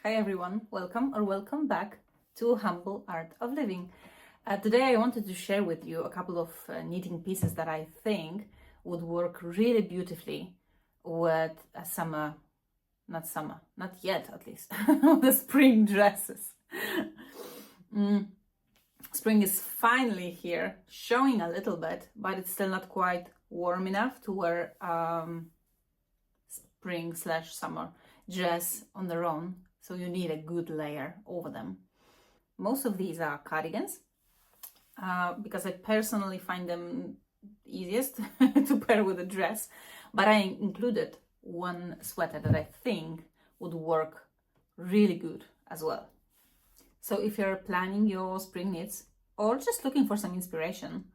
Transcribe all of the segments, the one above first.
Hi everyone, welcome back to Humble Art of Living. Today I wanted to share with you a couple of knitting pieces that I think would work really beautifully with not yet at least, the spring dresses. Spring is finally here, showing a little bit, but it's still not quite warm enough to wear spring/summer dress on their own, so you need a good layer over them. Most of these are cardigans because I personally find them easiest to pair with a dress, but I included one sweater that I think would work really good as well. So if you're planning your spring knits or just looking for some inspiration,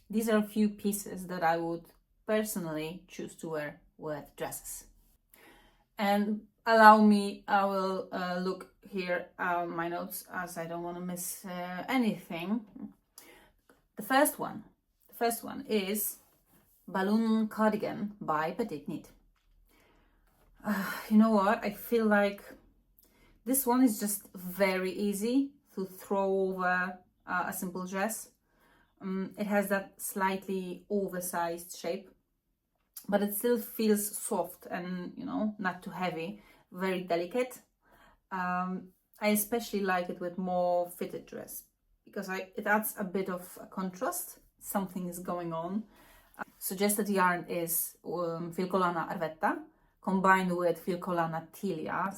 these are a few pieces that I would personally choose to wear with dresses. And allow me, I will look here my notes as I don't want to miss anything. The first one is Balloon Cardigan by PetiteKnit. You know what? I feel like this one is just very easy to throw over a simple dress. It has that slightly oversized shape, but it still feels soft and, you know, not too heavy, very delicate. I especially like it with more fitted dress because it adds a bit of a contrast. Something is going on. Suggested yarn is Filcolana Arvetta combined with Filcolana Tilia.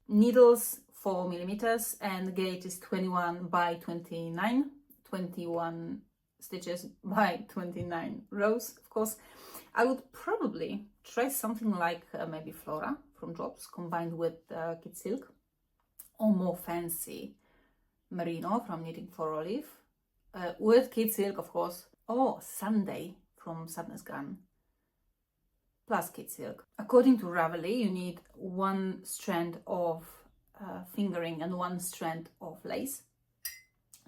Needles 4 millimeters and gauge is 21 by 29, 21 stitches by 29 rows, of course. I would probably try something like maybe Flora from Drops combined with Kid Silk, or more fancy Merino from Knitting for Olive with Kid Silk, of course, or Sunday from Sadness Gun plus Kid Silk. According to Ravelry, you need one strand of fingering and one strand of lace.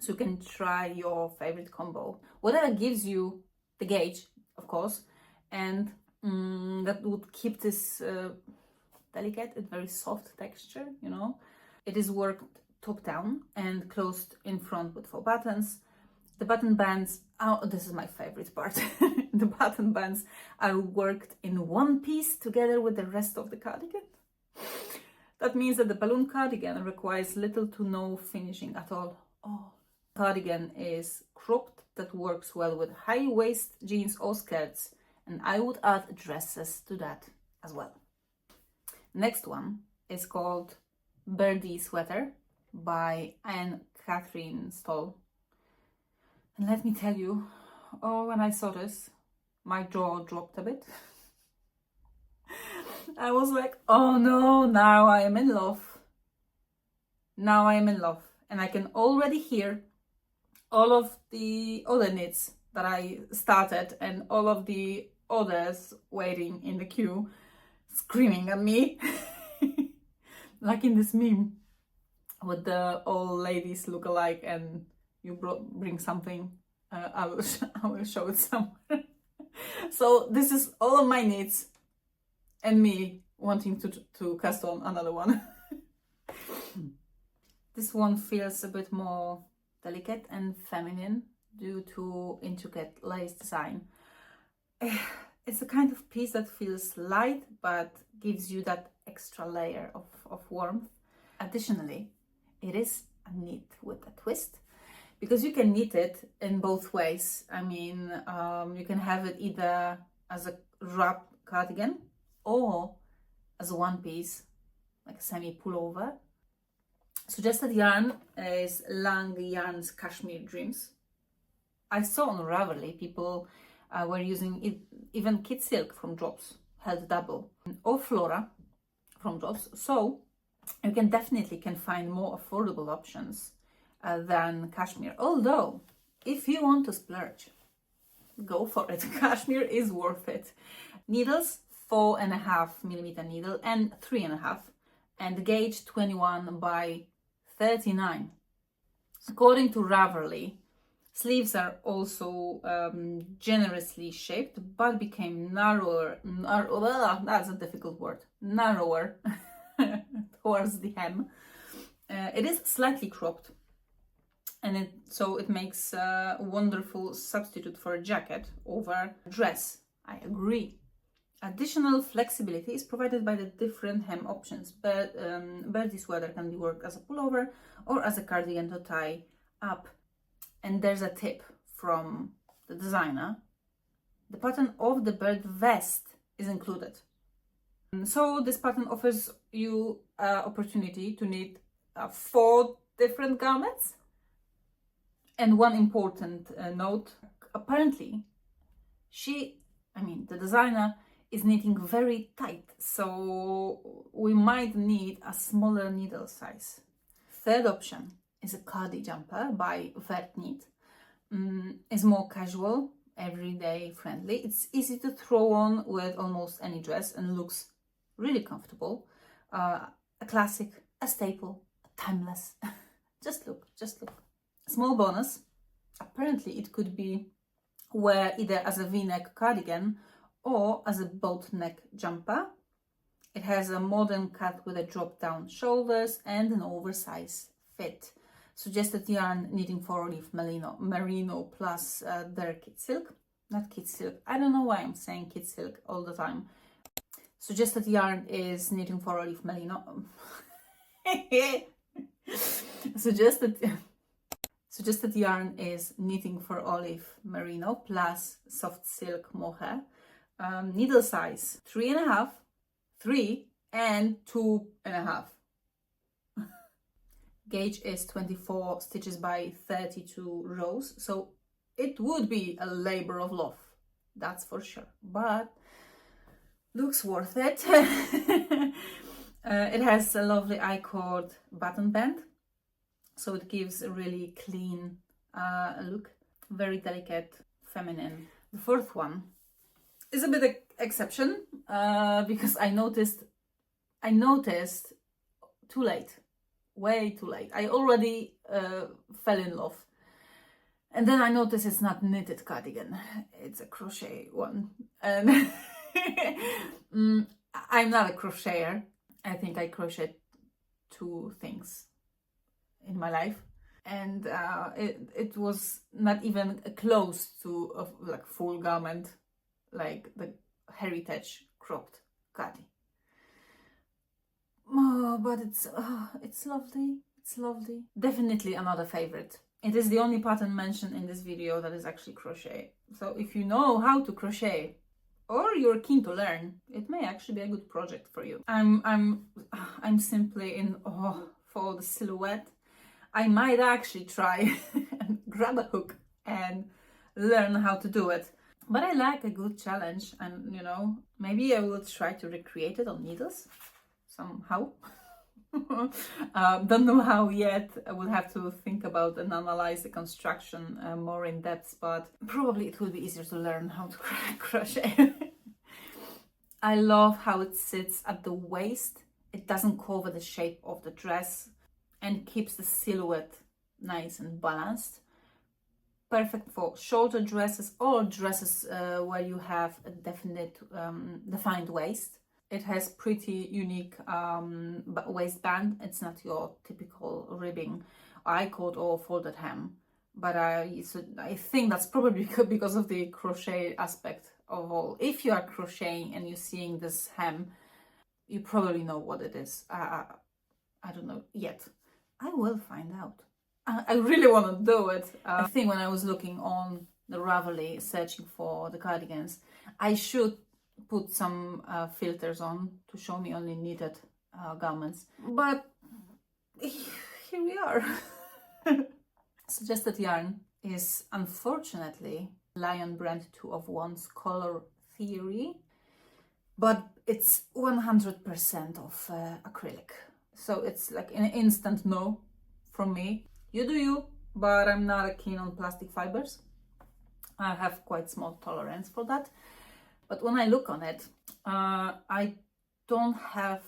So you can try your favorite combo, whatever gives you the gauge, of course, and that would keep this delicate and very soft texture, you know. It is worked top down and closed in front with 4 buttons. The button bands, oh, this is my favorite part. The button bands are worked in one piece together with the rest of the cardigan. That means that the balloon cardigan requires little to no finishing at all. Oh. Cardigan is cropped, that works well with high waist jeans or skirts, and I would add dresses to that as well. Next one is called Birdy Sweater by Ann-Kathrin Stoll. And let me tell you, oh, when I saw this, my jaw dropped a bit. I was like, oh no, now I am in love. Now I am in love. And I can already hear all of the other knits that I started and all of the others waiting in the queue screaming at me. Like in this meme with the old ladies look alike and you bring something, I will show it somewhere. So this is all of my knits and me wanting to cast on another one. This one feels a bit more delicate and feminine due to intricate lace design. It's the kind of piece that feels light but gives you that extra layer of warmth. Additionally, it is a knit with a twist because you can knit it in both ways. I mean, you can have it either as a wrap cardigan or as a one piece, like a semi pullover. Suggested yarn is Lang Yarn's Cashmere Dreams. I saw on Ravelry people were using even Kid Silk from Drops, held double, or Flora from Drops. So you can definitely find more affordable options than cashmere. Although, if you want to splurge, go for it. Cashmere is worth it. Needles 4.5 millimeter needle and 3.5, and gauge 21 by 39. According to Ravelry, Sleeves are also generously shaped, but became narrower, that's a difficult word, narrower towards the hem. It is slightly cropped, and so it makes a wonderful substitute for a jacket over a dress. I agree. Additional flexibility is provided by the different hem options, but Birdie sweater can be worked as a pullover or as a cardigan to tie up. And there's a tip from the designer. The pattern of the bird vest is included. So this pattern offers you an opportunity to knit 4 different garments. And one important note, apparently, the designer is knitting very tight, so we might need a smaller needle size. Third option is a Cardi Jumper by PetiteKnit. It's more casual, everyday friendly. It's easy to throw on with almost any dress and looks really comfortable. A classic, a staple, a timeless. Just look. Small bonus, apparently it could be wear either as a v-neck cardigan or as a boat neck jumper. It has a modern cut with a drop down shoulders and an oversized fit. Suggested yarn knitting 4-leaf merino plus their kid silk, not kid silk. I don't know why I'm saying kid silk all the time. Suggested yarn is knitting 4-leaf merino. Suggested yarn is knitting for olive merino plus soft silk mohair. Needle size 3.5, 3 and 2.5. Gauge is 24 stitches by 32 rows, so it would be a labor of love, that's for sure, but looks worth it. It has a lovely I-cord button band, so it gives a really clean look, very delicate, feminine. The fourth one is a bit exception because I noticed too late, way too late. I already fell in love, and then I noticed it's not knitted cardigan, it's a crochet one, and I'm not a crocheter. I think I crocheted 2 things in my life, and it was not even close to a like full garment like the heritage cropped cardi. Oh, but it's lovely, it's lovely. Definitely another favorite. It is the only pattern mentioned in this video that is actually crochet, so if you know how to crochet or you're keen to learn, it may actually be a good project for you. I'm simply in awe for the silhouette. I might actually try and grab a hook and learn how to do it. But I like a good challenge, and maybe I will try to recreate it on needles somehow. Don't know how yet. I will have to think about and analyze the construction more in depth, but probably it will be easier to learn how to crochet. I love how it sits at the waist. It doesn't cover the shape of the dress and keeps the silhouette nice and balanced. Perfect for shorter dresses or dresses where you have a defined waist. It has pretty unique waistband. It's not your typical ribbing I-cord or folded hem, but I think that's probably because of the crochet aspect of all. If you are crocheting and you're seeing this hem, you probably know what it is. I don't know yet. I will find out. I really want to do it. I think when I was looking on the Ravelry searching for the cardigans, I should put some filters on to show me only knitted garments, but here we are. Suggested yarn is unfortunately Lion Brand 2 of Wands Color Theory, but it's 100% of acrylic, so it's like an instant no from me. You do you, but I'm not keen on plastic fibers. I have quite small tolerance for that. But when I look on it, I don't have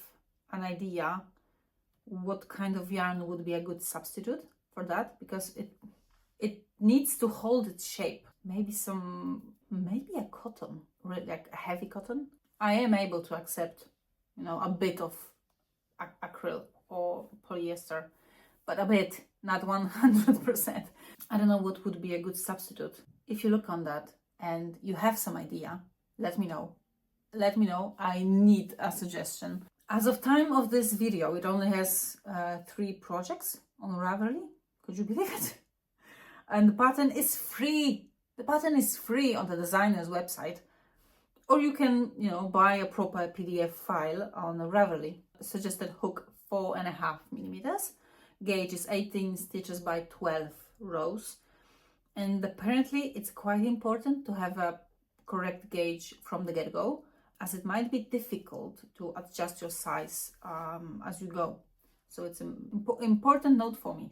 an idea what kind of yarn would be a good substitute for that, because It needs to hold its shape. Maybe a cotton, like a heavy cotton. I am able to accept, you know, a bit of acrylic or polyester, but a bit, not 100%. I don't know what would be a good substitute. If you look on that and you have some idea, let me know. Let me know. I need a suggestion. As of time of this video, it only has 3 projects on Ravelry. Could you believe it? And the pattern is free. The pattern is free on the designer's website. Or you can, you know, buy a proper PDF file on Ravelry. Suggested hook 4.5 millimeters. Gauge is 18 stitches by 12 rows. And apparently it's quite important to have a correct gauge from the get-go, as it might be difficult to adjust your size as you go. So it's an important note for me,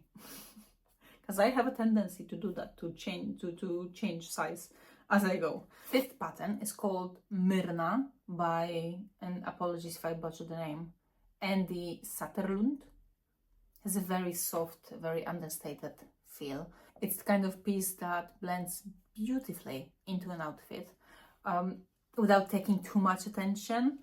because I have a tendency to do that, to change size as I go. 5th pattern is called Myrna by, and apologies if I butcher the name, Andy Satterlund. Has a very soft, very understated feel. It's the kind of piece that blends beautifully into an outfit without taking too much attention,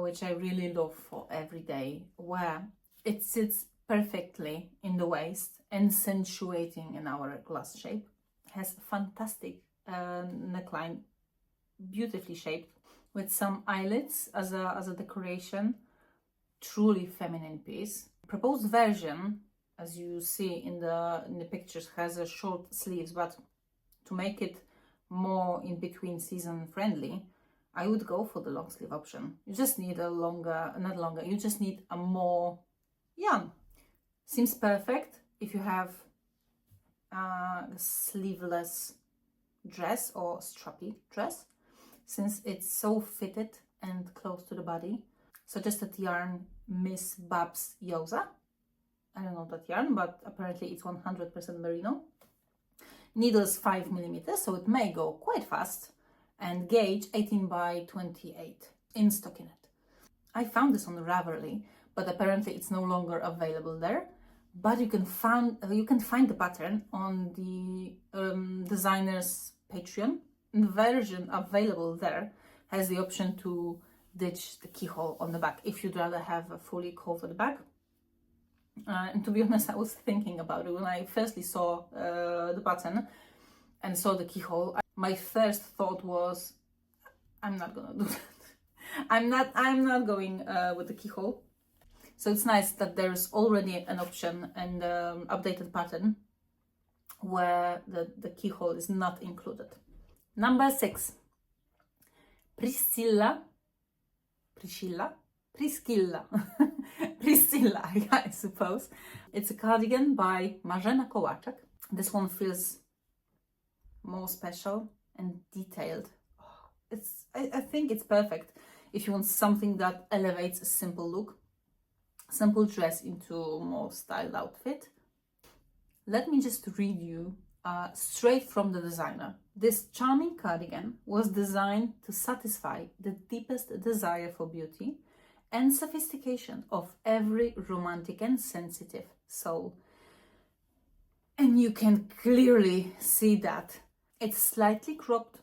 which I really love for everyday wear. It sits perfectly in the waist, accentuating an hourglass shape. Has fantastic neckline, beautifully shaped, with some eyelets as a decoration. Truly feminine piece. Proposed version, as you see in the pictures, has a short sleeves, but to make it more in between season friendly, I would go for the long sleeve option. You just need a you just need a more yarn. Seems perfect if you have a sleeveless dress or strappy dress, since it's so fitted and close to the body. Suggested yarn, Miss Babs Yoza. I don't know that yarn, but apparently it's 100% merino. Needles 5 millimeters, so it may go quite fast. And gauge 18 by 28 in stockinette. I found this on Ravelry, but apparently it's no longer available there. But you can find the pattern on the designer's Patreon. The version available there has the option to ditch the keyhole on the back if you'd rather have a fully covered bag. And to be honest, I was thinking about it when I firstly saw the pattern and saw the keyhole. My first thought was, I'm not gonna do that. I'm not going with the keyhole. So it's nice that there's already an option and updated pattern where the keyhole is not included. Number 6, Priscilla, I suppose. It's a cardigan by Marzena Kołaczek. This one feels more special and detailed. I think it's perfect if you want something that elevates a simple look, simple dress into a more styled outfit. Let me just read you straight from the designer. This charming cardigan was designed to satisfy the deepest desire for beauty and sophistication of every romantic and sensitive soul. And you can clearly see that. It's slightly cropped,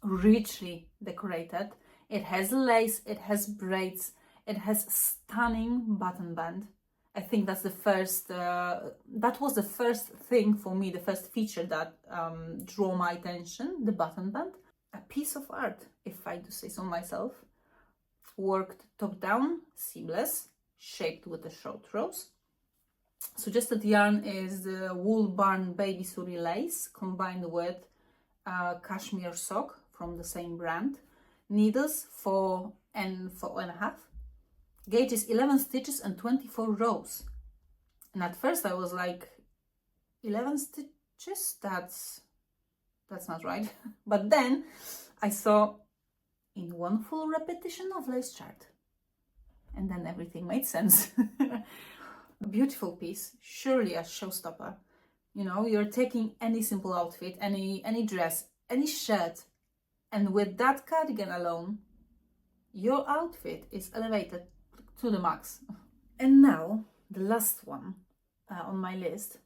richly decorated. It has lace, it has braids, it has stunning button band. I think that's the first, that was the first thing for me, the first feature that drew my attention, the button band. A piece of art, if I do say so myself. Worked top down, seamless, shaped with the short rows. Suggested yarn is the Wool Barn Baby Suri lace combined with cashmere sock from the same brand. Needles 4 and 4.5. Gauge is 11 stitches and 24 rows. And at first I was like, 11 stitches? That's not right. But then I saw in one full repetition of lace chart. And then everything made sense. A beautiful piece, surely a showstopper. You know, you're taking any simple outfit, any dress, any shirt, and with that cardigan alone, your outfit is elevated to the max. And now, the last one on my list,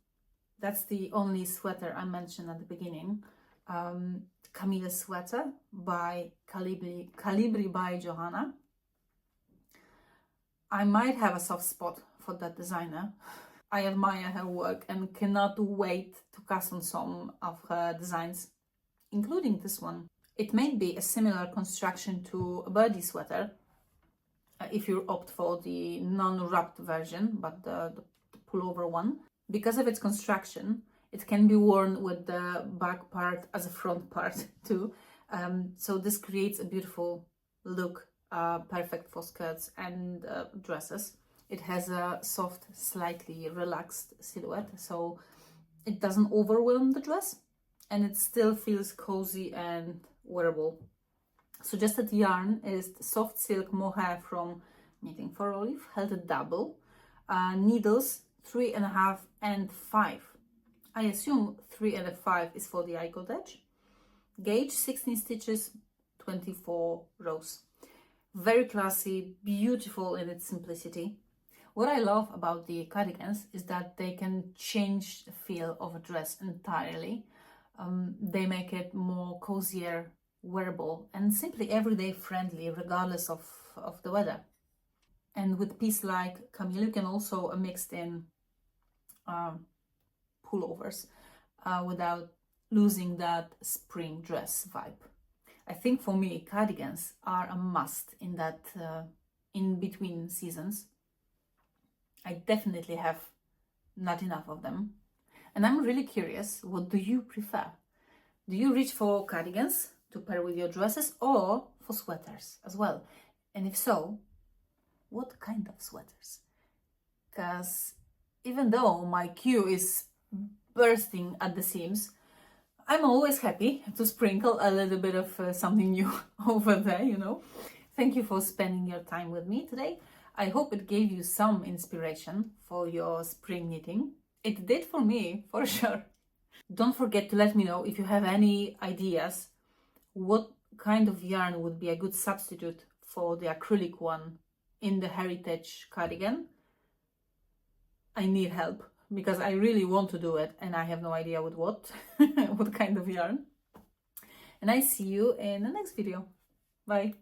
That's the only sweater I mentioned at the beginning. Camille sweater by Calibri by Johanna. I might have a soft spot for that designer. I admire her work and cannot wait to cast on some of her designs, including this one. It may be a similar construction to a Birdy sweater, if you opt for the non-wrapped version, but the pullover one. Because of its construction, it can be worn with the back part as a front part too. So this creates a beautiful look, perfect for skirts and dresses. It has a soft, slightly relaxed silhouette, so it doesn't overwhelm the dress, and it still feels cozy and wearable. Suggested yarn is soft silk mohair from Knitting for Olive, held at double. Needles 3.5 and 5. I assume 3 and 5 is for the eye-cut edge. Gauge 16 stitches, 24 rows. Very classy, beautiful in its simplicity. What I love about the cardigans is that they can change the feel of a dress entirely. They make it more cozier, wearable, and simply everyday friendly, regardless of the weather. And with piece like Camille, you can also mix in pullovers without losing that spring dress vibe. I think for me, cardigans are a must in that in-between seasons. I definitely have not enough of them. And I'm really curious, what do you prefer? Do you reach for cardigans to pair with your dresses or for sweaters as well? And if so, what kind of sweaters? Because even though my queue is bursting at the seams, I'm always happy to sprinkle a little bit of something new over there, you know. Thank you for spending your time with me today. I hope it gave you some inspiration for your spring knitting. It did for me, for sure. Don't forget to let me know if you have any ideas what kind of yarn would be a good substitute for the acrylic one in the heritage cardigan. I need help because I really want to do it and I have no idea with what, what kind of yarn. And I see you in the next video. Bye.